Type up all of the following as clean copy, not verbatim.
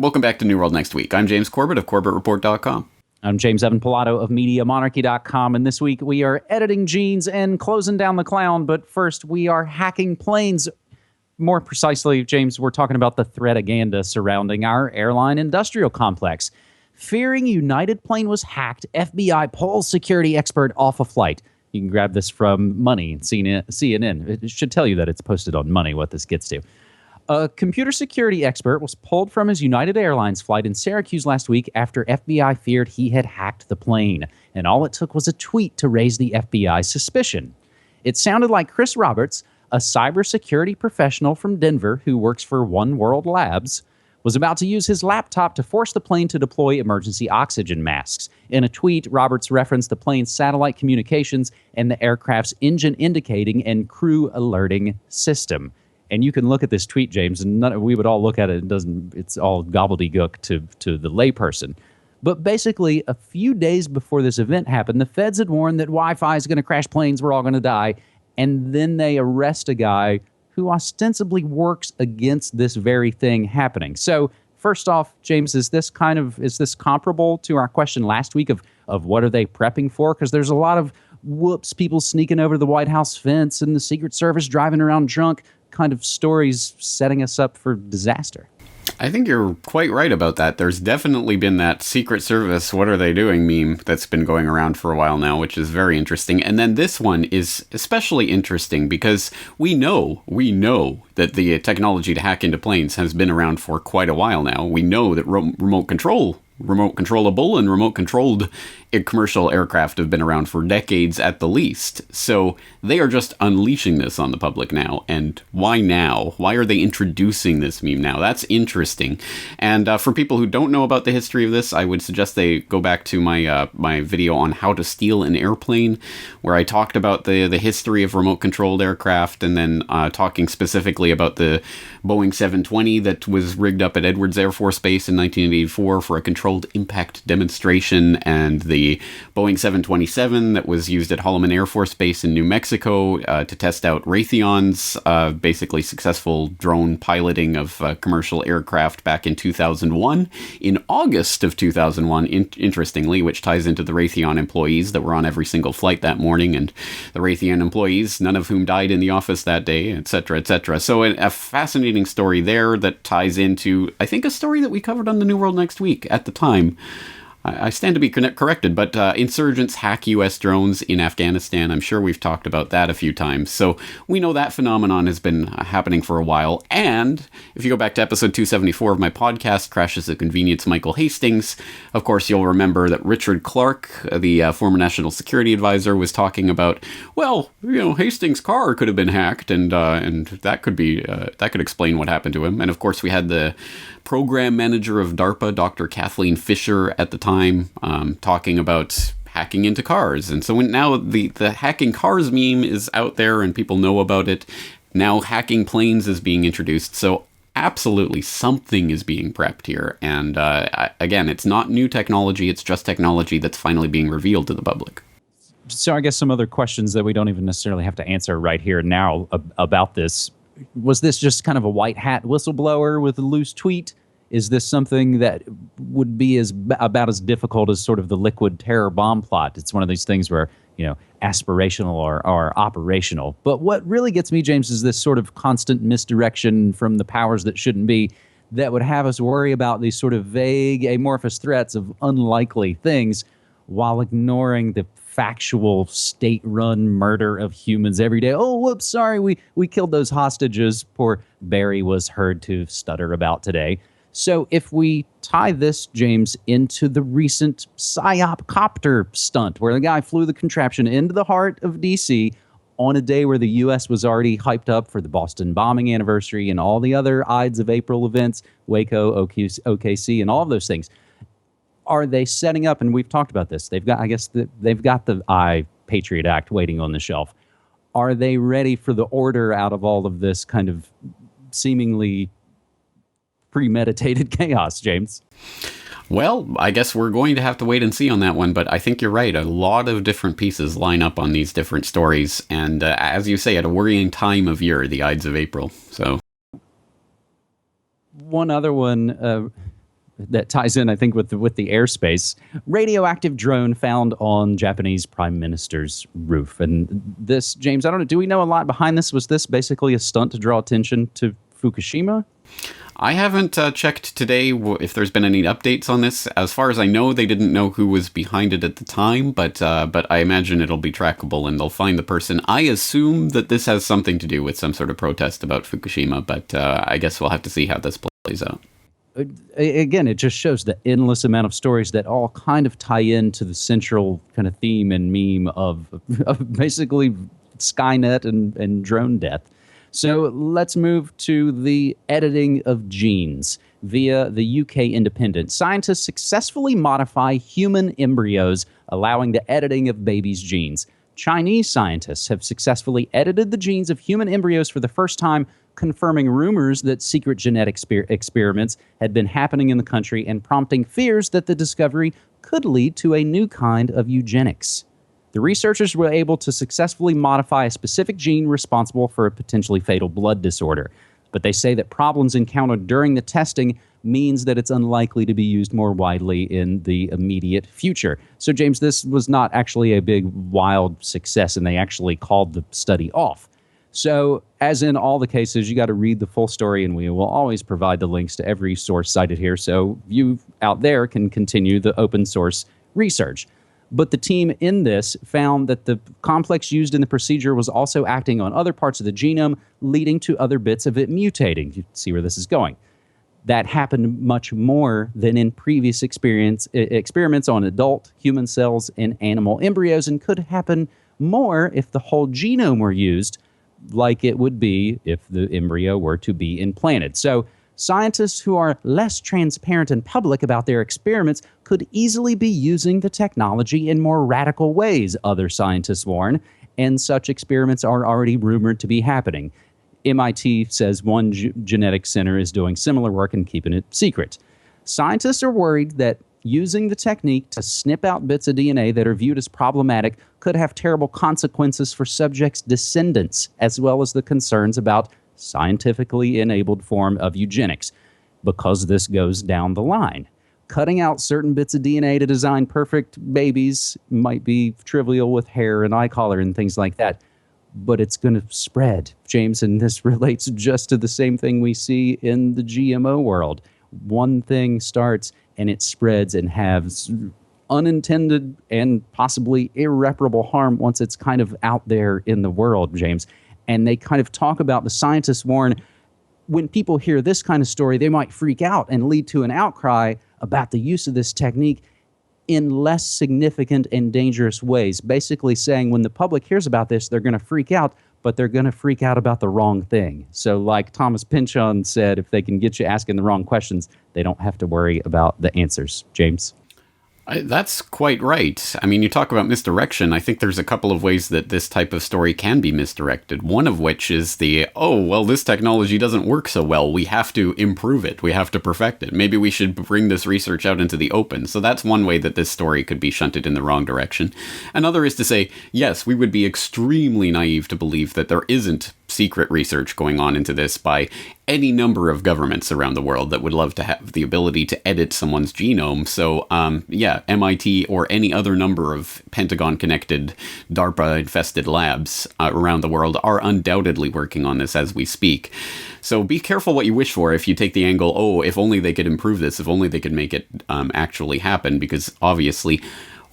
Welcome back to New World Next Week. I'm James Corbett of CorbettReport.com. I'm James Evan Pilato of MediaMonarchy.com, and this week we are editing genes and closing down the clown, but first we are hacking planes. More precisely, James, we're talking about the threataganda surrounding our airline industrial complex. Fearing United plane was hacked, FBI pulls security expert off a flight. You can grab this from Money and CNN. It should tell you that it's posted on Money, what this gets to. A computer security expert was pulled from his United Airlines flight in Syracuse last week after FBI feared he had hacked the plane. And all it took was a tweet to raise the FBI's suspicion. It sounded like Chris Roberts, a cybersecurity professional from Denver who works for One World Labs, was about to use his laptop to force the plane to deploy emergency oxygen masks. In a tweet, Roberts referenced the plane's satellite communications and the aircraft's engine indicating and crew alerting system. And you can look at this tweet, James, and we would all look at it. It's all gobbledygook to the layperson. But basically, a few days before this event happened, the feds had warned that Wi-Fi is going to crash planes, we're all going to die. And then they arrest a guy who ostensibly works against this very thing happening. So first off, James, is this comparable to our question last week of what are they prepping for? Because there's a lot of people sneaking over the White House fence and the Secret Service driving around drunk kind of stories setting us up for disaster. I think you're quite right about that. There's definitely been that Secret Service, what are they doing meme that's been going around for a while now, which is very interesting. And then this one is especially interesting because we know that the technology to hack into planes has been around for quite a while now. We know that remote controllable and remote controlled commercial aircraft have been around for decades at the least. So they are just unleashing this on the public now. And why now? Why are they introducing this meme now? That's interesting. And for people who don't know about the history of this, I would suggest they go back to my video on how to steal an airplane, where I talked about the history of remote controlled aircraft, and then talking specifically about the Boeing 720 that was rigged up at Edwards Air Force Base in 1984 for a controlled impact demonstration, and the Boeing 727 that was used at Holloman Air Force Base in New Mexico to test out Raytheon's basically successful drone piloting of commercial aircraft back in 2001. In August of 2001, interestingly, which ties into the Raytheon employees that were on every single flight that morning, and the Raytheon employees, none of whom died in the office that day, etc., etc. So a fascinating story there that ties into, I think, a story that we covered on the New World Next Week at the time. I stand to be corrected, but insurgents hack U.S. drones in Afghanistan. I'm sure we've talked about that a few times. So we know that phenomenon has been happening for a while. And if you go back to episode 274 of my podcast, Crashes of Convenience, Michael Hastings, of course, you'll remember that Richard Clarke, the former national security advisor, was talking about, well, Hastings' car could have been hacked, and that could explain what happened to him. And of course, we had the program manager of DARPA, Dr. Kathleen Fisher, at the time, talking about hacking into cars. And so now the hacking cars meme is out there and people know about it. Now hacking planes is being introduced. So absolutely something is being prepped here. And again, it's not new technology. It's just technology that's finally being revealed to the public. So I guess some other questions that we don't even necessarily have to answer right here now about this. Was this just kind of a white hat whistleblower with a loose tweet? Is this something that would be about as difficult as sort of the liquid terror bomb plot? It's one of these things where, aspirational or operational. But what really gets me, James, is this sort of constant misdirection from the powers that shouldn't be that would have us worry about these sort of vague, amorphous threats of unlikely things while ignoring the factual state-run murder of humans every day. Oh, whoops, sorry, we killed those hostages. Poor Barry was heard to stutter about today. So if we tie this, James, into the recent Gyrocopter stunt, where the guy flew the contraption into the heart of D.C. on a day where the U.S. was already hyped up for the Boston bombing anniversary and all the other Ides of April events, Waco, OKC, and all of those things. Are they setting up, and we've talked about this, they've got the Patriot Act waiting on the shelf. Are they ready for the order out of all of this kind of seemingly premeditated chaos, James? Well, I guess we're going to have to wait and see on that one, but I think you're right. A lot of different pieces line up on these different stories, and as you say, at a worrying time of year, the Ides of April. So, one other one, that ties in, I think, with the airspace. Radioactive drone found on Japanese prime minister's roof. And this, James, I don't know, do we know a lot behind this? Was this basically a stunt to draw attention to Fukushima? I haven't checked today if there's been any updates on this. As far as I know, they didn't know who was behind it at the time, but I imagine it'll be trackable and they'll find the person. I assume that this has something to do with some sort of protest about Fukushima, but I guess we'll have to see how this plays out. Again, it just shows the endless amount of stories that all kind of tie into the central kind of theme and meme of basically Skynet and drone death. So let's move to the editing of genes. Via the UK Independent, scientists successfully modify human embryos, allowing the editing of babies' genes. Chinese scientists have successfully edited the genes of human embryos for the first time, confirming rumors that secret genetic experiments had been happening in the country and prompting fears that the discovery could lead to a new kind of eugenics. The researchers were able to successfully modify a specific gene responsible for a potentially fatal blood disorder. But they say that problems encountered during the testing means that it's unlikely to be used more widely in the immediate future. So, James, this was not actually a big, wild success, and they actually called the study off. So, as in all the cases, you got to read the full story, and we will always provide the links to every source cited here so you out there can continue the open source research. But the team in this found that the complex used in the procedure was also acting on other parts of the genome, leading to other bits of it mutating. You see where this is going. That happened much more than in previous experiments on adult human cells and animal embryos, and could happen more if the whole genome were used, like it would be if the embryo were to be implanted. So scientists who are less transparent and public about their experiments could easily be using the technology in more radical ways, other scientists warn, and such experiments are already rumored to be happening. MIT says one genetic center is doing similar work and keeping it secret. Scientists are worried that using the technique to snip out bits of DNA that are viewed as problematic could have terrible consequences for subjects' descendants, as well as the concerns about scientifically enabled form of eugenics, because this goes down the line. Cutting out certain bits of DNA to design perfect babies might be trivial with hair and eye color and things like that, but it's going to spread, James, and this relates just to the same thing we see in the GMO world. One thing starts and it spreads and has unintended and possibly irreparable harm once it's kind of out there in the world, James. And they kind of talk about, the scientists warn, when people hear this kind of story, they might freak out and lead to an outcry about the use of this technique in less significant and dangerous ways. Basically saying when the public hears about this, they're going to freak out, but they're going to freak out about the wrong thing. So like Thomas Pynchon said, if they can get you asking the wrong questions, they don't have to worry about the answers. James? That's quite right. I mean, you talk about misdirection. I think there's a couple of ways that this type of story can be misdirected. One of which is this technology doesn't work so well. We have to improve it. We have to perfect it. Maybe we should bring this research out into the open. So that's one way that this story could be shunted in the wrong direction. Another is to say, yes, we would be extremely naive to believe that there isn't secret research going on into this by any number of governments around the world that would love to have the ability to edit someone's genome. So, MIT or any other number of Pentagon-connected, DARPA-infested labs around the world are undoubtedly working on this as we speak. So be careful what you wish for if you take the angle, if only they could improve this, if only they could make it actually happen, because obviously,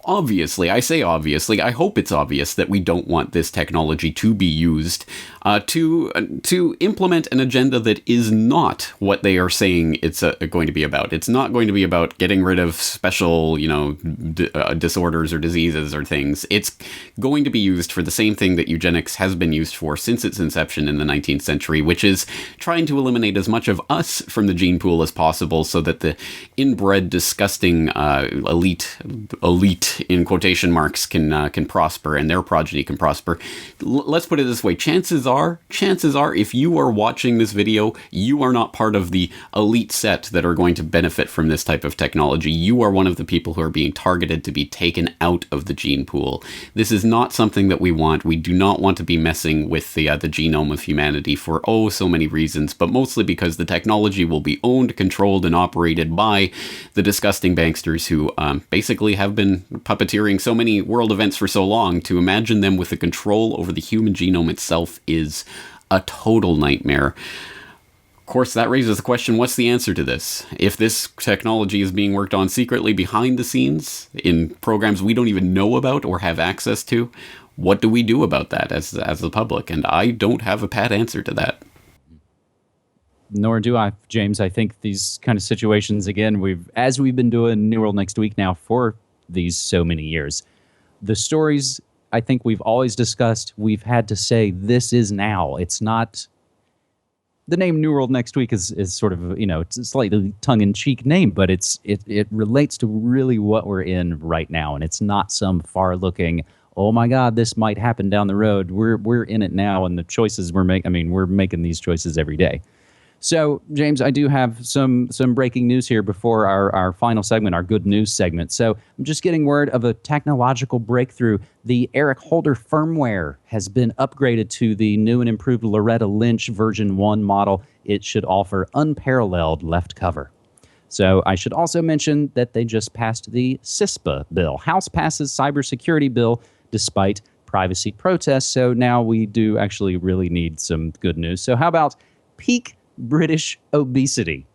I hope it's obvious that we don't want this technology to be used to implement an agenda that is not what they are saying it's going to be about. It's not going to be about getting rid of special, disorders or diseases or things. It's going to be used for the same thing that eugenics has been used for since its inception in the 19th century, which is trying to eliminate as much of us from the gene pool as possible so that the inbred, disgusting, elite elite, in quotation marks, can prosper and their progeny can prosper. Let's put it this way. Chances are, if you are watching this video, you are not part of the elite set that are going to benefit from this type of technology. You are one of the people who are being targeted to be taken out of the gene pool. This is not something that we want. We do not want to be messing with the genome of humanity for so many reasons, but mostly because the technology will be owned, controlled, and operated by the disgusting banksters who basically have been puppeteering so many world events for so long. To imagine them with the control over the human genome itself is a total nightmare. Of course, that raises the question, what's the answer to this? If this technology is being worked on secretly behind the scenes in programs we don't even know about or have access to, what do we do about that as the public? And I don't have a pat answer to that. Nor do I, James. I think these kind of situations, again, we've been doing New World Next Week now for these so many years. The stories, I think we've always discussed, we've had to say, this is now. It's not... The name New World Next Week is sort of, it's a slightly tongue-in-cheek name, but it relates to really what we're in right now. And it's not some far-looking, oh my God, this might happen down the road. We're in it now, and the choices we're making, we're making these choices every day. So, James, I do have some breaking news here before our final segment, our good news segment. So I'm just getting word of a technological breakthrough. The Eric Holder firmware has been upgraded to the new and improved Loretta Lynch version 1 model. It should offer unparalleled left cover. So I should also mention that they just passed the CISPA bill, House passes cybersecurity bill, despite privacy protests. So now we do actually really need some good news. So how about peak British obesity?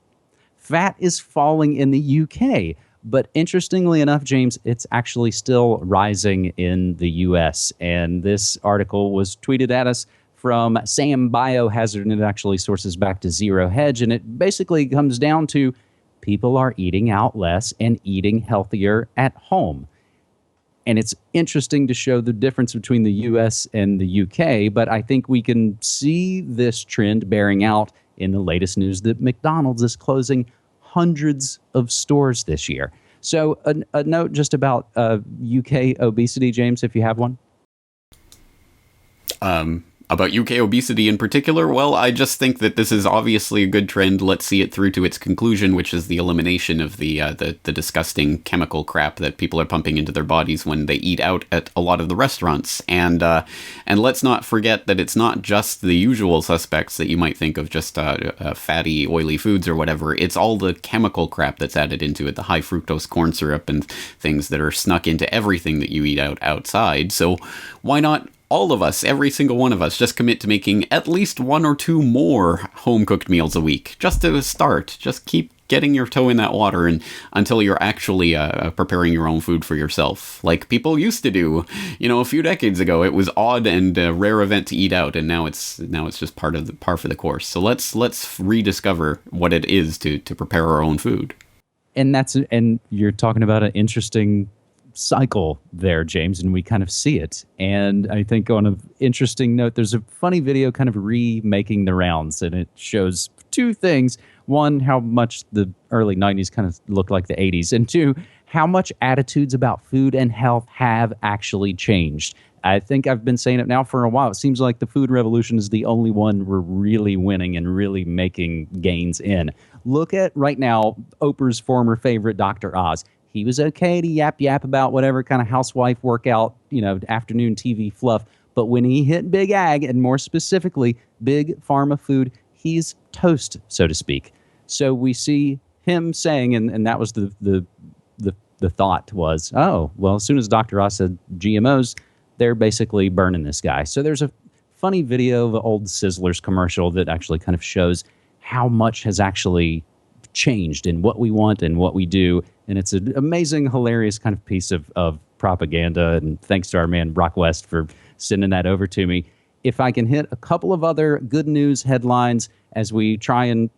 Fat is falling in the UK, but interestingly enough, James, it's actually still rising in the US. And this article was tweeted at us from Sam Biohazard, and it actually sources back to Zero Hedge. And it basically comes down to people are eating out less and eating healthier at home. And it's interesting to show the difference between the US and the UK, but I think we can see this trend bearing out in the latest news that McDonald's is closing hundreds of stores this year. So a note just about UK obesity, James, if you have one. About UK obesity in particular, well, I just think that this is obviously a good trend. Let's see it through to its conclusion, which is the elimination of the disgusting chemical crap that people are pumping into their bodies when they eat out at a lot of the restaurants. And let's not forget that it's not just the usual suspects that you might think of, just fatty, oily foods or whatever. It's all the chemical crap that's added into it, the high fructose corn syrup and things that are snuck into everything that you eat outside. So why not all of us, every single one of us, just commit to making at least 1 or 2 more home-cooked meals a week, just to start. Just keep getting your toe in that water and until you're actually preparing your own food for yourself, like people used to do. A few decades ago, it was odd and a rare event to eat out, and now it's just par for the course. So let's rediscover what it is to prepare our own food. And you're talking about an interesting cycle there, James, and we kind of see it. And I think on an interesting note, there's a funny video kind of remaking the rounds, and it shows 2 things. 1, how much the early 90s kind of looked like the 80s, and 2, how much attitudes about food and health have actually changed. I think I've been saying it now for a while. It seems like the food revolution is the only one we're really winning and really making gains in. Look at right now, Oprah's former favorite, Dr. Oz. He was okay to yap about whatever kind of housewife workout, afternoon TV fluff. But when he hit big ag, and more specifically, big pharma food, he's toast, so to speak. So we see him saying, and that was the thought was, oh, well, as soon as Dr. Oz said GMOs, they're basically burning this guy. So there's a funny video of an old Sizzlers commercial that actually kind of shows how much has actually changed in what we want and what we do. And it's an amazing, hilarious kind of piece of propaganda. And thanks to our man Brock West for sending that over to me. If I can hit a couple of other good news headlines as we try and...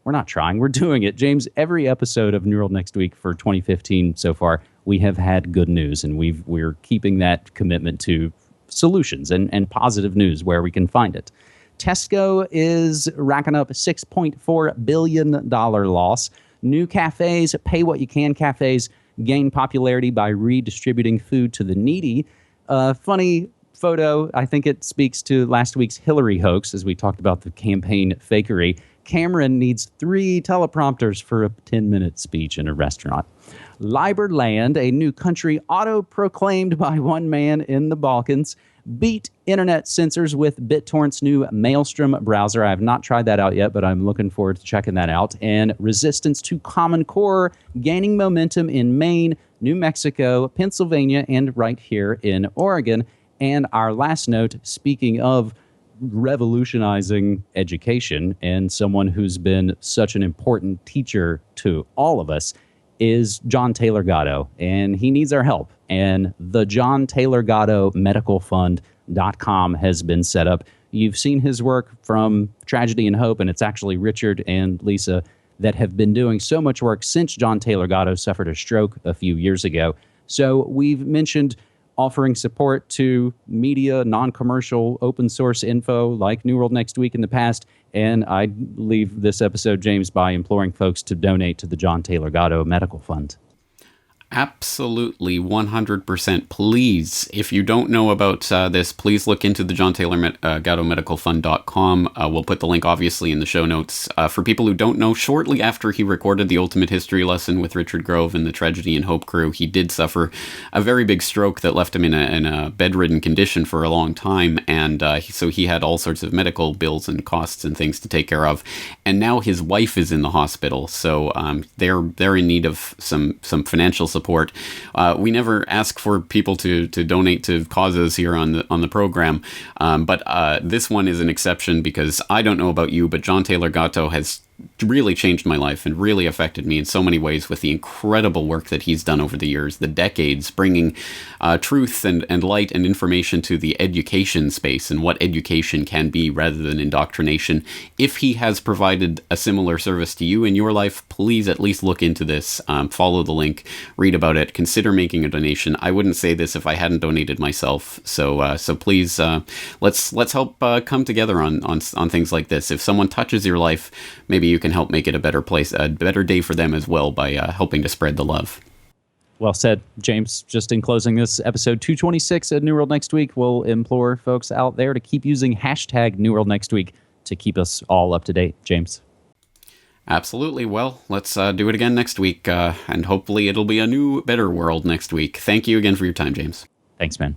We're not trying, we're doing it. James, every episode of New World Next Week for 2015 so far, we have had good news, and we're keeping that commitment to solutions and positive news where we can find it. Tesco is racking up a $6.4 billion loss. New cafes, pay what you can cafes, gain popularity by redistributing food to the needy. Funny photo. I think it speaks to last week's Hillary hoax as we talked about the campaign fakery. Cameron needs 3 teleprompters for a 10-minute speech in a restaurant. Liberland, a new country auto-proclaimed by one man in the Balkans, beat internet censors with BitTorrent's new Maelstrom browser. I have not tried that out yet, but I'm looking forward to checking that out. And resistance to Common Core gaining momentum in Maine, New Mexico, Pennsylvania, and right here in Oregon. And our last note, speaking of revolutionizing education and someone who's been such an important teacher to all of us, is John Taylor Gatto, and he needs our help. And the John Taylor Gatto Medical Fund.com has been set up. You've seen his work from Tragedy and Hope, and it's actually Richard and Lisa that have been doing so much work since John Taylor Gatto suffered a stroke a few years ago. So we've mentioned offering support to media, non-commercial, open source info like New World Next Week in the past. And I leave this episode, James, by imploring folks to donate to the John Taylor Gatto Medical Fund. Absolutely, 100%. Please, if you don't know about this, please look into the John Taylor Gatto Medical Fund.com. We'll put the link, obviously, in the show notes. For people who don't know, shortly after he recorded the Ultimate History Lesson with Richard Grove and the Tragedy and Hope crew, he did suffer a very big stroke that left him in a bedridden condition for a long time. And so he had all sorts of medical bills and costs and things to take care of. And now his wife is in the hospital. So they're in need of some financial support. We never ask for people to donate to causes here on the program, but this one is an exception because I don't know about you, but John Taylor Gatto has really changed my life and really affected me in so many ways with the incredible work that he's done over the years, the decades, bringing truth and light and information to the education space and what education can be rather than indoctrination. If he has provided a similar service to you in your life, please at least look into this, follow the link, read about it, consider making a donation. I wouldn't say this if I hadn't donated myself. So please, let's help come together on things like this. If someone touches your life, maybe you can help make it a better place, a better day for them as well by helping to spread the love. Well said, James. Just in closing this episode 226 of New World Next Week, we'll implore folks out there to keep using hashtag New World Next Week to keep us all up to date. James. Absolutely. Well, let's do it again next week, and hopefully it'll be a new, better world next week. Thank you again for your time, James. Thanks, man.